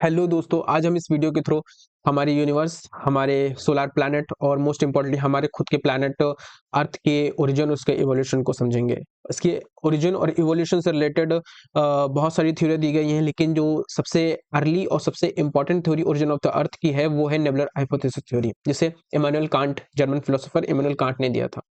Hello दोस्तों, आज हम इस वीडियो के थ्रू हमारे यूनिवर्स, हमारे सोलर प्लैनेट और मोस्ट इम्पोर्टेंटली हमारे खुद के प्लैनेट अर्थ के ओरिजिन, उसके इवोल्यूशन को समझेंगे। इसके ओरिजिन और इवोल्यूशन से रिलेटेड बहुत सारी थ्योरी दी गई हैं, लेकिन जो सबसे अर्ली और सबसे important theory origin of the earth की है वो है नेबुलर हाइपोथेसिस थ्योरी, जिसे Immanuel Kant, German philosopher Immanuel Kant ने दिया था।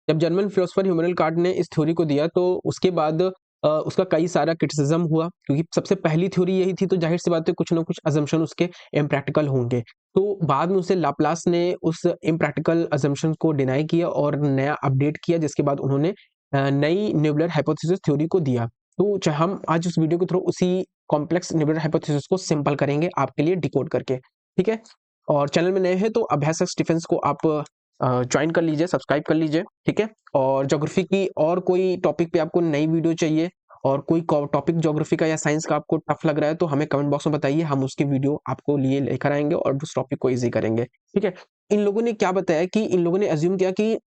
जब जर्मन फिलोसोफर इमैनुअल कांट ने इस थ्योरी को दिया तो उसके बाद उसका कई सारा क्रिटिसिज्म हुआ, क्योंकि सबसे पहली थ्योरी यही थी, तो जाहिर सी बात है कुछ ना कुछ अजम्पशन उसके इम्प्रैक्टिकल होंगे। तो बाद में उसे लाप्लास ने उस इम्प्रैक्टिकल अजम्पशन को डिनाई किया और नया अपडेट किया, जिसके बाद उन्होंने नई नेबुलर हाइपोथेसिस थ्योरी को दिया। तो हम आज उस वीडियो के थ्रू उसी कॉम्प्लेक्स नेबुलर हाइपोथेसिस को सिंपल करेंगे आपके लिए डिकोड करके, ठीक है। और चैनल में नए हैं तो अभ्यासक स्टीफेंस को आप ज्वाइन कर लीजिए, सब्सक्राइब कर लीजिए, ठीक है। और ज्योग्राफी की और कोई टॉपिक पे आपको नई वीडियो चाहिए और कोई टॉपिक ज्योग्राफी का या साइंस का आपको टफ लग रहा है तो हमें कमेंट बॉक्स में बताइए, हम उसकी वीडियो आपको लिए लेकर आएंगे और उस टॉपिक को इजी करेंगे, ठीक है। इन लोगों ने क्या बताया कि इन लोगों ने अज्यूम किया कि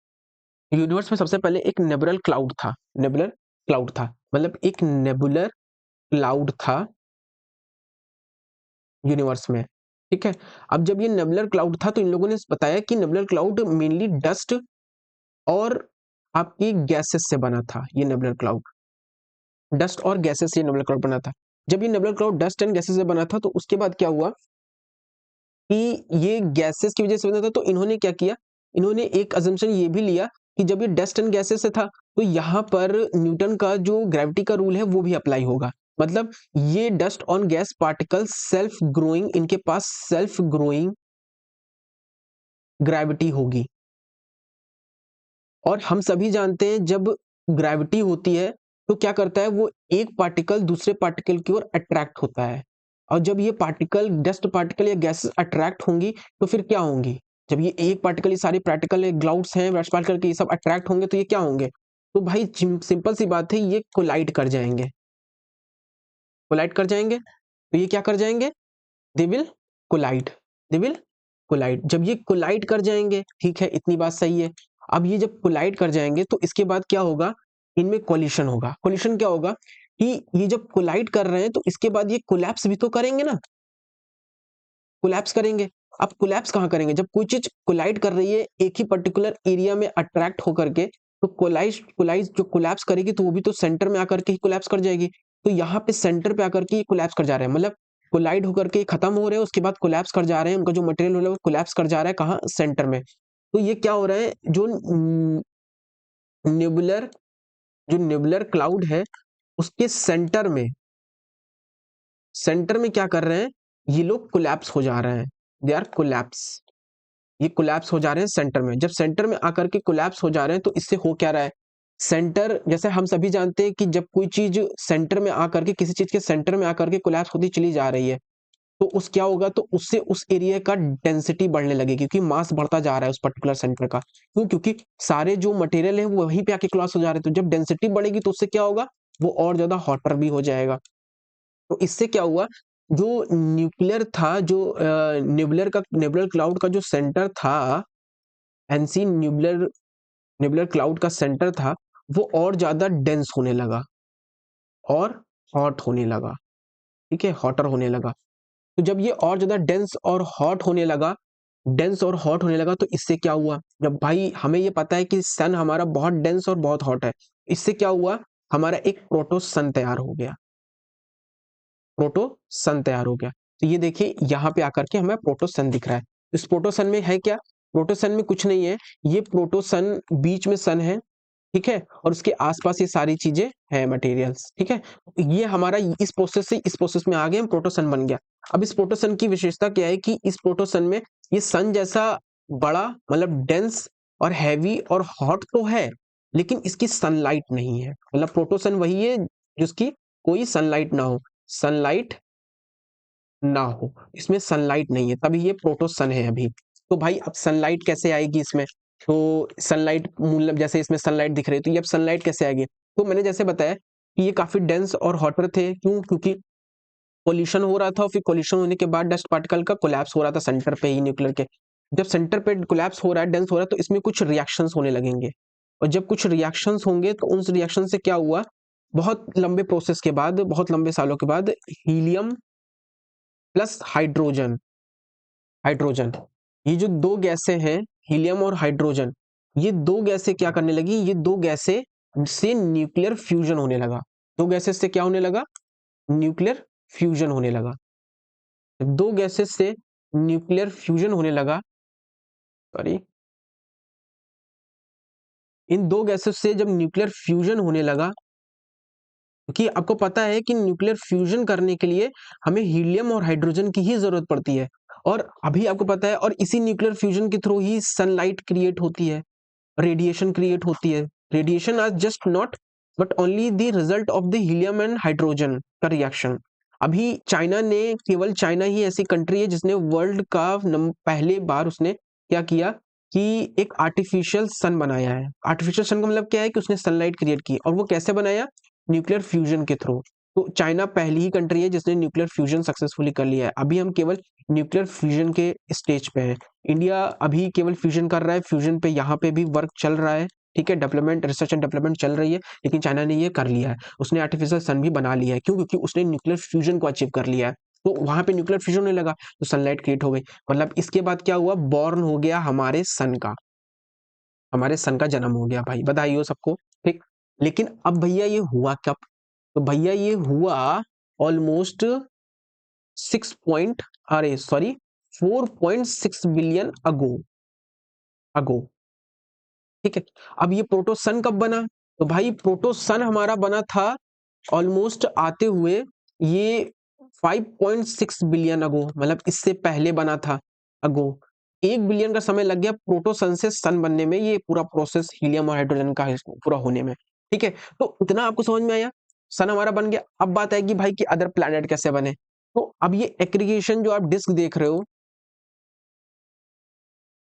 यूनिवर्स में सबसे पहले एक नेबुलर क्लाउड था। नेबुलर क्लाउड था मतलब एक नेबुलर क्लाउड था यूनिवर्स में, ठीक है। अब जब ये नेबुलर क्लाउड था तो इन लोगों ने बताया कि नेबुलर क्लाउड मेनली डस्ट और आपकी गैसेस से बना था। ये नेबुलर क्लाउड डस्ट और गैसेस से नेबुलर क्लाउड बना था। जब ये nebular cloud dust and gases से बना था तो उसके बाद क्या हुआ कि ये गैसेस की वजह से बना था, तो इन्होंने क्या किया, इन्होंने एक अजम्पशन ये भी लिया कि जब ये डस्ट एंड गैसेस से था तो यहाँ पर न्यूटन का जो ग्रेविटी का रूल है वो भी अप्लाई होगा। मतलब ये dust on gas particle self growing, इनके पास सेल्फ ग्रोइंग ग्रेविटी होगी। और हम सभी जानते हैं जब ग्रेविटी होती है तो क्या करता है, वो एक पार्टिकल दूसरे पार्टिकल की ओर अट्रैक्ट होता है। और जब ये पार्टिकल, डस्ट पार्टिकल या गैसेस अट्रैक्ट होंगी तो फिर क्या होंगी, जब ये एक पार्टिकल, ये सारे पार्टिकल, क्लाउड्स हैं, डस्ट पार्टिकल के, ये सब अट्रैक्ट होंगे तो ये क्या होंगे, तो भाई सिंपल सी बात है, ये कोलाइड कर जाएंगे। कोलाइड कर जाएंगे तो ये क्या कर जाएंगे, they will collide, they will collide. जब ये कोलाइड कर जाएंगे, ठीक है, इतनी बात सही है। अब ये जब कोलाइड कर जाएंगे तो इसके बाद क्या होगा, इनमें कोलिशन होगा। कोलिशन क्या होगा कि ये जब कोलाइड कर रहे हैं तो इसके बाद ये कोलैप्स भी तो करेंगे ना, कोलैप्स करेंगे। अब कोलैप्स कहाँ करेंगे, जब कोई चीज कोलाइड कर रही है एक ही पर्टिकुलर एरिया में अट्रैक्ट होकर के, तो कोलाइड कोलाइड जो कोलैप्स करेगी तो वो भी तो सेंटर में आकर के ही कोलैप्स कर जाएगी। तो यहाँ पे सेंटर पे आकर के ये कोलैप्स कर जा रहे हैं, मतलब कोलाइड होकर के खत्म हो रहे हैं, उसके बाद कोलैप्स कर जा रहे हैं, उनका जो मटेरियल हो रहा है वो कोलैप्स कर जा रहा है, कहाँ, सेंटर में। तो ये क्या हो रहा है, जो नेबुलर जो नेबुलर क्लाउड है उसके सेंटर में क्या कर रहे हैं, ये लोग कोलैप्स हो जा रहे हैं, दे आर कोलैप्स। ये कोलैप्स हो जा रहे हैं सेंटर में। जब सेंटर में आकर के कोलैप्स हो जा रहे हैं तो इससे हो क्या रहा है, सेंटर, जैसे हम सभी जानते हैं कि जब कोई चीज सेंटर में आकर के, किसी चीज के सेंटर में आकर के कोलैप्स होती चली जा रही है तो उस क्या होगा, तो उससे उस एरिया का डेंसिटी बढ़ने लगेगी, क्योंकि मास बढ़ता जा रहा है उस पर्टिकुलर सेंटर का। क्यों, क्योंकि सारे जो मटेरियल है वो वहीं पे आके कोलैप्स हो जा रहे हैं। तो जब डेंसिटी बढ़ेगी तो उससे क्या होगा, वो और ज्यादा हॉटर भी हो जाएगा। तो इससे क्या हुआ, जो न्यूक्लियर था, जो नेबुलर क्लाउड का जो सेंटर था, एनसी न्यूक्लियर नेबुलर क्लाउड का सेंटर था, वो और ज्यादा डेंस होने लगा और हॉट होने लगा, ठीक है, हॉटर होने लगा। तो जब ये और ज्यादा डेंस और हॉट होने लगा, डेंस और हॉट होने लगा, तो इससे क्या हुआ, जब भाई हमें ये पता है कि सन हमारा बहुत डेंस और बहुत हॉट है, इससे क्या हुआ, हमारा एक प्रोटो सन तैयार हो गया। प्रोटो सन तैयार हो गया। तो ये देखिए यहाँ पे आकर के हमें प्रोटो सन दिख रहा है। इस प्रोटो सन में है क्या, प्रोटो सन में कुछ नहीं है, ये प्रोटो सन, बीच में सन है, ठीक है, और उसके आसपास ये सारी चीजें हैं, मटेरियल्स, ठीक है। ये हमारा इस प्रोसेस से इस प्रोसेस में आ गए, हम प्रोटोसन बन गया। अब इस प्रोटोसन की विशेषता क्या है कि इस प्रोटोसन में ये सन जैसा बड़ा, मतलब डेंस और हैवी और हॉट तो है, लेकिन इसकी सनलाइट नहीं है। मतलब प्रोटोसन वही है जिसकी कोई सनलाइट ना हो, सनलाइट ना हो, इसमें सनलाइट नहीं है, तभी ये प्रोटोसन है अभी। तो भाई अब सनलाइट कैसे आएगी इसमें, तो सनलाइट, मतलब जैसे इसमें सनलाइट दिख रही है तो ये अब सनलाइट कैसे आएगी, तो मैंने जैसे बताया कि ये काफी डेंस और हॉटर थे। क्यों, क्योंकि कोलिशन हो रहा था और फिर कोलिशन होने के बाद डस्ट पार्टिकल का कोलैप्स हो रहा था सेंटर पे ही, न्यूक्लियर के। जब सेंटर पे कोलैप्स हो रहा है, डेंस हो रहा है, तो इसमें कुछ रिएक्शंस होने लगेंगे। और जब कुछ रिएक्शंस होंगे तो उन रिएक्शन से क्या हुआ, बहुत लंबे प्रोसेस के बाद, बहुत लंबे सालों के बाद हीलियम प्लस हाइड्रोजन। हाइड्रोजन, ये जो दो गैसें हैं, हीलियम और हाइड्रोजन, ये दो गैसें क्या करने लगी, ये दो गैसें से न्यूक्लियर फ्यूजन होने लगा। दो गैसें से क्या होने लगा, न्यूक्लियर फ्यूजन होने लगा। दो गैसेस से न्यूक्लियर फ्यूजन होने लगा, सॉरी, इन दो गैसेस से जब न्यूक्लियर फ्यूजन होने लगा, क्योंकि आपको पता है कि न्यूक्लियर फ्यूजन करने के लिए हमें हीलियम और हाइड्रोजन की ही जरूरत पड़ती है, और अभी आपको पता है, और इसी न्यूक्लियर फ्यूजन के थ्रू ही सनलाइट क्रिएट होती है, रेडिएशन क्रिएट होती है। Radiation are just not but only the result of the helium and hydrogen का रिएक्शन। अभी चाइना ने, केवल चाइना ही ऐसी कंट्री है जिसने वर्ल्ड का पहले बार उसने क्या किया कि एक आर्टिफिशियल सन बनाया है। आर्टिफिशियल सन का मतलब क्या है कि उसने सनलाइट क्रिएट की, और वो कैसे बनाया, न्यूक्लियर फ्यूजन के थ्रू। तो चाइना पहली ही कंट्री है जिसने न्यूक्लियर फ्यूजन सक्सेसफुली कर लिया है। अभी हम केवल न्यूक्लियर फ्यूजन के स्टेज पे हैं। इंडिया अभी केवल फ्यूजन कर रहा है, फ्यूजन पे यहाँ पे भी वर्क चल रहा है, ठीक है, डेवलपमेंट, रिसर्च एंड डेवलपमेंट चल रही है, लेकिन चाइना ने ये कर लिया है, उसने आर्टिफिशियल सन भी बना लिया है। क्यों? क्योंकि उसने न्यूक्लियर फ्यूजन को अचीव कर लिया है। तो वहां पे न्यूक्लियर फ्यूजन होने लगा तो सनलाइट क्रिएट हो गई, मतलब इसके बाद क्या हुआ, बॉर्न हो गया हमारे सन का, हमारे सन का जन्म हो गया भाई, बधाई हो सबको, ठीक। लेकिन अब भैया ये हुआ कब, तो भैया ये हुआ ऑलमोस्ट 6 पॉइंट, अरे सॉरी 4.6 बिलियन अगो, अगो, ठीक है। अब ये प्रोटोसन कब बना, तो भाई प्रोटोसन हमारा बना था ऑलमोस्ट आते हुए ये 5.6 बिलियन अगो, मतलब इससे पहले बना था अगो। 1 बिलियन का समय लग गया प्रोटोसन से सन बनने में, ये पूरा प्रोसेस हीलियम और हाइड्रोजन का पूरा होने में, ठीक है। तो इतना आपको समझ में आया, सन हमारा बन गया। अब बात आएगी भाई कि अदर प्लैनेट कैसे बने। तो अब ये एग्रीगेशन जो आप डिस्क देख रहे हो,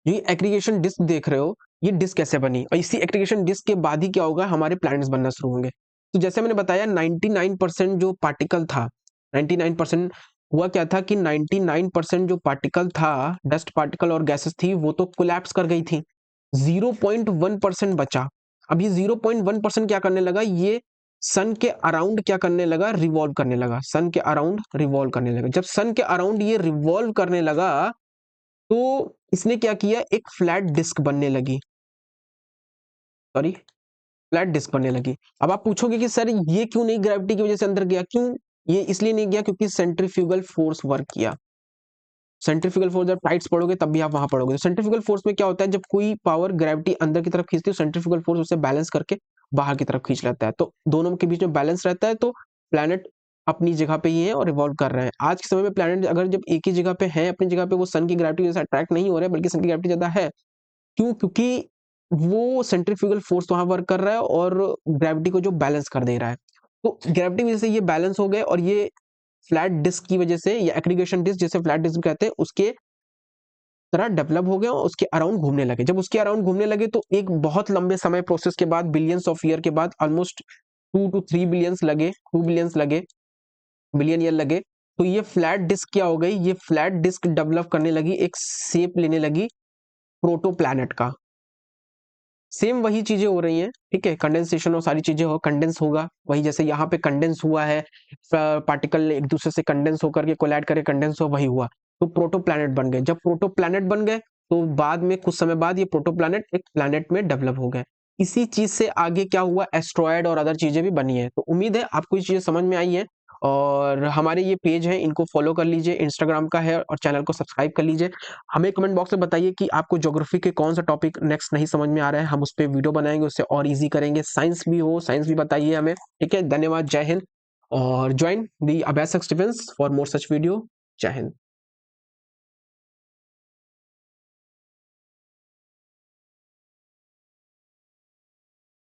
ये एग्रीगेशन डिस्क देख रहे हो, ये डिस्क कैसे बनी, और इसी एग्रीगेशन डिस्क के बाद ही क्या होगा, हमारे प्लैनेट्स बनना शुरू होंगे। तो जैसे मैंने बताया 99% जो पार्टिकल था, 99% हुआ क्या था कि 99% जो पार्टिकल था, डस्ट पार्टिकल और गैसेस थी, वो तो कोलैप्स कर गई थी। 0.1% बचा। अब ये 0.1% क्या करने लगा, ये सन के अराउंड क्या करने लगा, रिवॉल्व करने लगा, सन के अराउंड रिवॉल्व करने लगा। जब सन के अराउंड ये रिवॉल्व करने लगा, तो इसने क्या किया, एक फ्लैट डिस्क बनने लगी, सॉरी, फ्लैट डिस्क बनने लगी। अब आप पूछोगे कि सर ये क्यों नहीं ग्रेविटी की वजह से अंदर गया, क्यों, ये इसलिए नहीं गया क्योंकि सेंट्रीफ्यूगल फोर्स वर्क किया। सेंट्रीफ्यूगल फोर्स जब टाइट्स पढ़ोगे तब भी आप वहां पढ़ोगे। तो सेंट्रीफ्यूगल फोर्स में क्या होता है, जब कोई पावर ग्रेविटी अंदर की तरफ खींचती है, सेंट्रीफ्यूगल फोर्स उसे बैलेंस करके बाहर की तरफ खींच लेता है, तो दोनों के बीच में बैलेंस रहता है, तो प्लैनेट अपनी जगह पे ही है और रिवॉल्व कर रहे हैं। आज के समय में प्लैनेट अगर जब एक ही जगह पे है, अपनी जगह पे, वो सन की ग्रेविटी जैसे अट्रैक्ट नहीं हो रहे, बल्कि सन की ग्रेविटी ज्यादा है। क्यों? क्योंकि वो सेंट्रीफ्यूगल फोर्स वहां वर्क कर रहा है और ग्रेविटी को जो बैलेंस कर दे रहा है। तो ग्रेविटी की वजह से ये बैलेंस हो गए, और ये फ्लैट डिस्क की वजह से, या एग्रीगेशन डिस्क जैसे फ्लैट डिस्क कहते हैं, उसके तरह डेवलप हो गए और उसके अराउंड घूमने लगे। जब उसके अराउंड घूमने लगे तो एक बहुत लंबे समय प्रोसेस के बाद, बिलियंस ऑफ ईयर के बाद, ऑलमोस्ट 2 to 3 बिलियंस लगे, 2 बिलियंस लगे, बिलियन ईयर लगे, तो ये फ्लैट डिस्क क्या हो गई, ये फ्लैट डिस्क डेवलप करने लगी, एक शेप लेने लगी प्रोटो प्लैनेट का। सेम वही चीजें हो रही हैं, ठीक है, कंडेंसेशन और सारी चीजें हो, कंडेंस होगा वही, जैसे यहाँ पे कंडेंस हुआ है, पार्टिकल एक दूसरे से कंडेंस होकर के कोलाइड करके कंडेंस हो, वही हुआ, तो प्रोटो प्लैनेट बन गए। जब प्रोटो प्लैनेट बन गए तो बाद में कुछ समय बाद ये प्रोटो प्लैनेट एक प्लैनेट में डेवलप हो गए। इसी चीज से आगे क्या हुआ, एस्ट्रॉयड और अदर चीजें भी बनी है। तो उम्मीद है आपको ये चीजें समझ में आई है, और हमारे ये पेज है, इनको फॉलो कर लीजिए, इंस्टाग्राम का है, और चैनल को सब्सक्राइब कर लीजिए। हमें कमेंट बॉक्स में बताइए कि आपको ज्योग्राफी के कौन सा टॉपिक नेक्स्ट नहीं समझ में आ रहा है, हम उस पर वीडियो बनाएंगे, उससे और इजी करेंगे। साइंस भी हो, साइंस भी बताइए हमें, ठीक है। धन्यवाद, जय हिंद, और ज्वाइन दी अभ्यासक Stephens for more such video. जय हिंद।